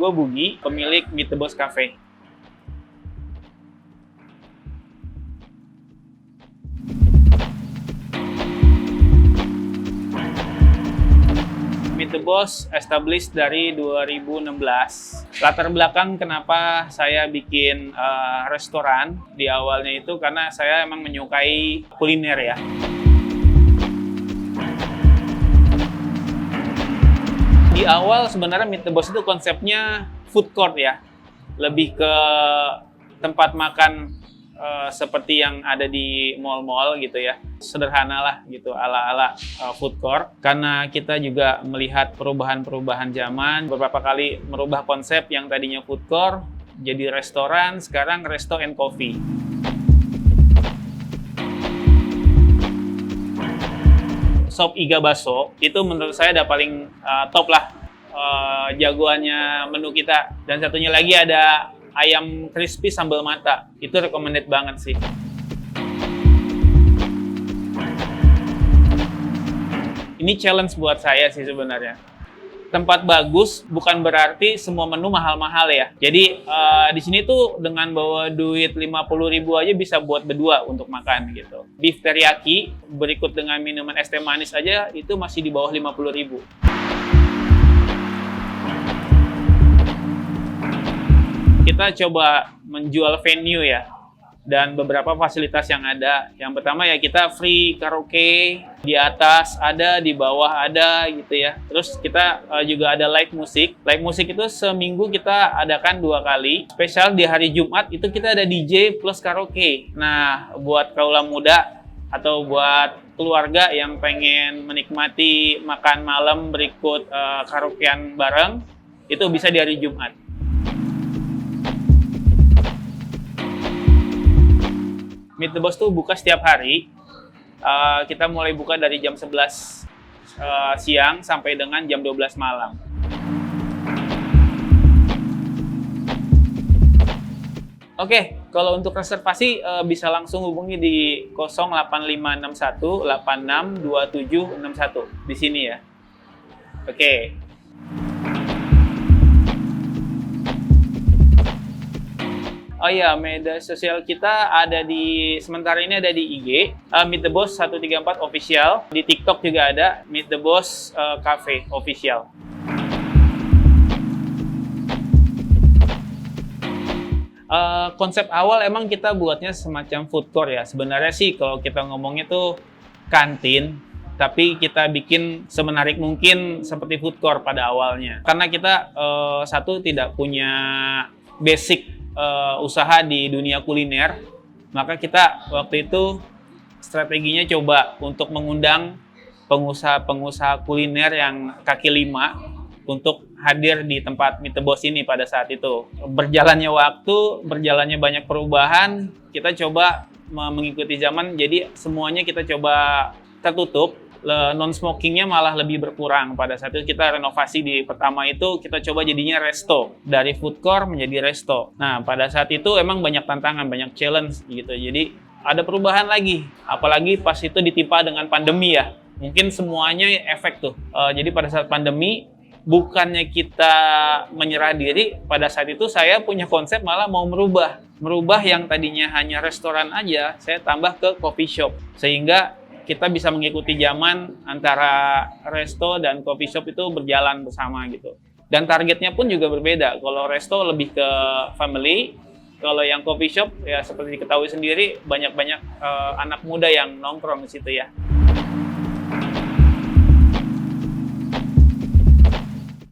gue Bugi, pemilik Meet the Boss Cafe. Meet the Boss established dari 2016. Latar belakang kenapa saya bikin restoran di awalnya itu karena saya emang menyukai kuliner ya. Di awal sebenarnya Meet the Boss itu konsepnya food court ya. Lebih ke tempat makan seperti yang ada di mall-mall gitu ya. Sederhana lah gitu, ala-ala food court. Karena kita juga melihat perubahan-perubahan zaman, beberapa kali merubah konsep yang tadinya food court jadi restoran, sekarang resto and coffee. Sop Iga Baso itu menurut saya udah paling top lah jagoannya menu kita. Dan satunya lagi ada ayam crispy sambal mata, itu recommended banget sih. Ini challenge buat saya sih sebenarnya. Tempat bagus bukan berarti semua menu mahal-mahal ya. Jadi di sini tuh dengan bawa duit 50.000 aja bisa buat berdua untuk makan gitu. Beef teriyaki berikut dengan minuman es teh manis aja itu masih di bawah 50.000. Kita coba menjual venue ya, dan beberapa fasilitas yang ada. Yang pertama ya kita free karaoke, di atas ada, di bawah ada gitu ya. Terus kita juga ada live musik. Live musik itu seminggu kita adakan 2 kali. Spesial di hari Jumat itu kita ada DJ plus karaoke. Nah, buat kaula muda atau buat keluarga yang pengen menikmati makan malam berikut karaokean bareng, itu bisa di hari Jumat. Meet the Boss tuh buka setiap hari. Kita mulai buka dari jam 11 siang sampai dengan jam 12 malam. Oke, kalau untuk reservasi bisa langsung hubungi di 08561 862761 di sini ya. Oke. Oh iya, media sosial kita ada sementara ini ada di IG, Meet the Boss 134 Official. Di TikTok juga ada, Meet the Boss Cafe Official. Konsep awal emang kita buatnya semacam food court ya. Sebenarnya sih kalau kita ngomongnya tuh kantin, tapi kita bikin semenarik mungkin seperti food court pada awalnya. Karena kita satu tidak punya basic usaha di dunia kuliner, maka kita waktu itu strateginya coba untuk mengundang pengusaha-pengusaha kuliner yang kaki lima untuk hadir di tempat Meet the Boss ini pada saat itu. Berjalannya waktu, berjalannya banyak perubahan, kita coba mengikuti zaman, jadi semuanya kita coba tertutup. Non-smokingnya malah lebih berkurang. Pada saat itu kita renovasi di pertama itu kita coba jadinya resto, dari food court menjadi resto. Nah pada saat itu emang banyak tantangan, banyak challenge gitu, jadi ada perubahan lagi, apalagi pas itu ditimpa dengan pandemi ya, mungkin semuanya efek tuh. Jadi pada saat pandemi bukannya kita menyerah diri, pada saat itu saya punya konsep malah mau merubah yang tadinya hanya restoran aja, saya tambah ke coffee shop, sehingga kita bisa mengikuti zaman antara resto dan coffee shop itu berjalan bersama gitu. Dan targetnya pun juga berbeda. Kalau resto lebih ke family, kalau yang coffee shop ya seperti diketahui sendiri banyak-banyak anak muda yang nongkrong di situ ya.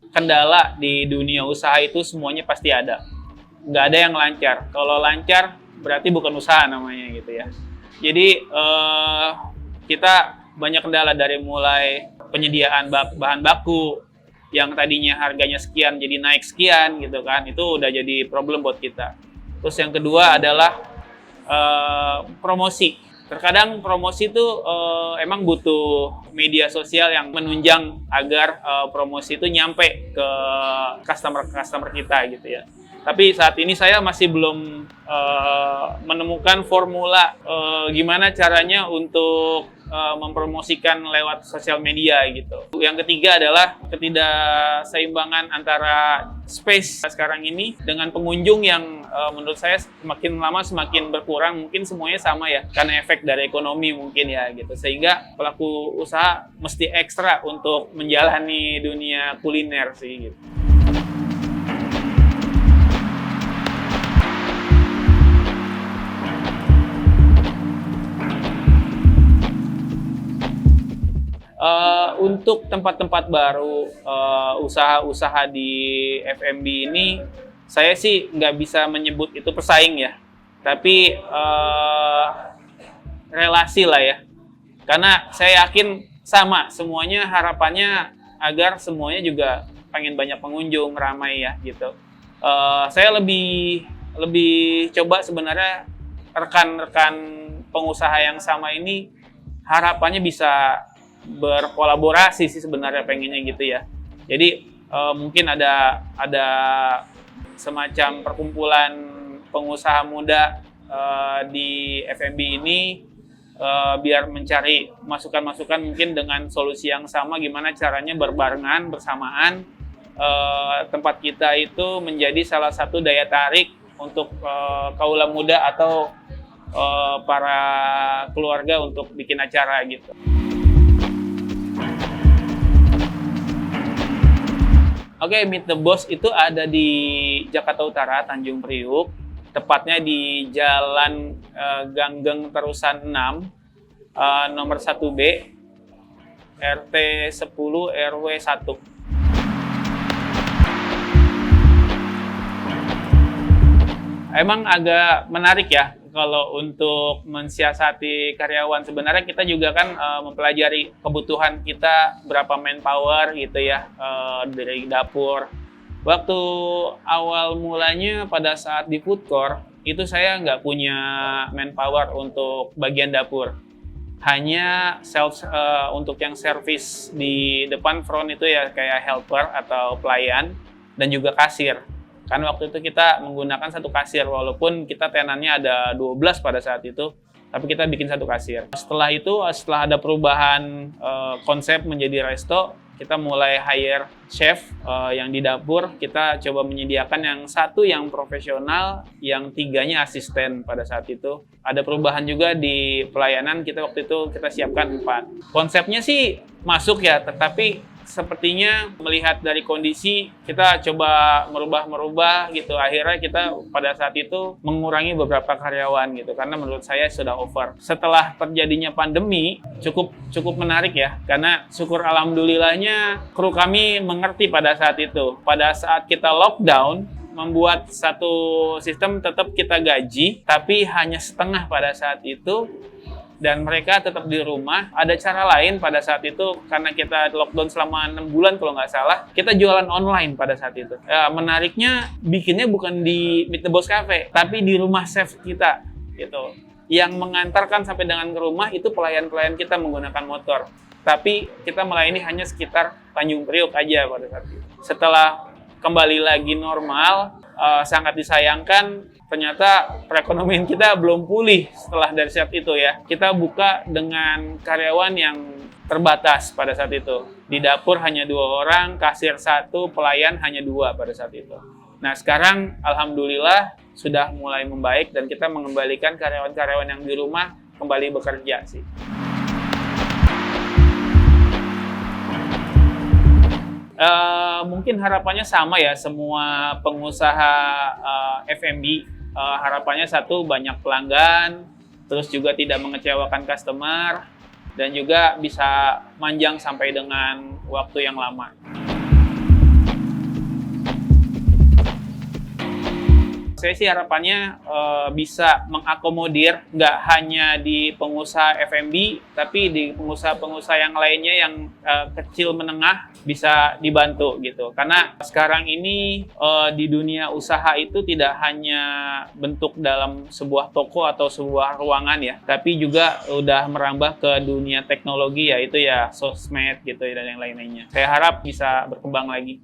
Kendala di dunia usaha itu semuanya pasti ada. Nggak ada yang lancar. Kalau lancar berarti bukan usaha namanya gitu ya. Jadi kita banyak kendala dari mulai penyediaan bahan baku yang tadinya harganya sekian jadi naik sekian gitu kan, itu udah jadi problem buat kita. Terus yang kedua adalah promosi. Terkadang promosi itu emang butuh media sosial yang menunjang agar promosi itu nyampe ke customer kita gitu ya. Tapi saat ini saya masih belum menemukan formula gimana caranya untuk mempromosikan lewat sosial media gitu. Yang ketiga adalah ketidakseimbangan antara space sekarang ini dengan pengunjung yang menurut saya semakin lama semakin berkurang. Mungkin semuanya sama ya, karena efek dari ekonomi mungkin ya gitu. Sehingga pelaku usaha mesti ekstra untuk menjalani dunia kuliner sih gitu. Untuk tempat-tempat baru, usaha-usaha di F&B ini, saya sih nggak bisa menyebut itu pesaing ya, tapi relasi lah ya. Karena saya yakin sama, semuanya harapannya agar semuanya juga pengen banyak pengunjung, ramai ya gitu. Saya lebih coba sebenarnya rekan-rekan pengusaha yang sama ini harapannya bisa berkolaborasi sih sebenarnya pengennya gitu ya. Jadi mungkin ada semacam perkumpulan pengusaha muda di F&B ini biar mencari masukan-masukan mungkin dengan solusi yang sama, gimana caranya berbarengan bersamaan tempat kita itu menjadi salah satu daya tarik untuk kaula muda atau para keluarga untuk bikin acara gitu. Oke, Meet the Boss itu ada di Jakarta Utara, Tanjung Priuk, tepatnya di Jalan Ganggeng Terusan 6, nomor 1B, RT 10 RW 1. Emang agak menarik ya kalau untuk mensiasati karyawan. Sebenarnya kita juga kan mempelajari kebutuhan kita, berapa manpower gitu ya dari dapur. Waktu awal mulanya pada saat di food court, itu saya nggak punya manpower untuk bagian dapur. Hanya untuk yang service di depan front itu ya kayak helper atau pelayan dan juga kasir. Kan waktu itu kita menggunakan satu kasir, walaupun kita tenannya ada 12 pada saat itu, tapi kita bikin satu kasir. Setelah itu, setelah ada perubahan konsep menjadi resto, kita mulai hire chef yang di dapur. Kita coba menyediakan yang satu yang profesional, yang tiganya asisten pada saat itu. Ada perubahan juga di pelayanan, kita waktu itu kita siapkan 4. Konsepnya sih masuk ya, tetapi sepertinya melihat dari kondisi kita coba merubah gitu. Akhirnya kita pada saat itu mengurangi beberapa karyawan gitu karena menurut saya sudah over. Setelah terjadinya pandemi cukup menarik ya, karena syukur alhamdulillahnya kru kami mengerti pada saat itu. Pada saat kita lockdown, membuat satu sistem tetap kita gaji tapi hanya setengah pada saat itu. Dan mereka tetap di rumah. Ada cara lain pada saat itu, karena kita lockdown selama 6 bulan kalau nggak salah, kita jualan online pada saat itu. Ya, menariknya, bikinnya bukan di Meet the Boss Cafe, tapi di rumah chef kita, gitu. Yang mengantarkan sampai dengan ke rumah itu pelayan-pelayan kita menggunakan motor. Tapi kita melayani hanya sekitar Tanjung Priok aja pada saat itu. Setelah kembali lagi normal, sangat disayangkan, ternyata perekonomian kita belum pulih setelah dari saat itu ya. Kita buka dengan karyawan yang terbatas pada saat itu. Di dapur hanya 2 orang, kasir 1, pelayan hanya 2 pada saat itu. Nah sekarang alhamdulillah sudah mulai membaik dan kita mengembalikan karyawan-karyawan yang di rumah kembali bekerja sih. Mungkin harapannya sama ya, semua pengusaha F&B. Harapannya satu, banyak pelanggan, terus juga tidak mengecewakan customer, dan juga bisa manjang sampai dengan waktu yang lama. Saya sih harapannya bisa mengakomodir nggak hanya di pengusaha F&B, tapi di pengusaha-pengusaha yang lainnya yang kecil menengah bisa dibantu gitu. Karena sekarang ini di dunia usaha itu tidak hanya bentuk dalam sebuah toko atau sebuah ruangan ya, tapi juga udah merambah ke dunia teknologi, yaitu ya sosmed gitu dan yang lain-lainnya. Saya harap bisa berkembang lagi.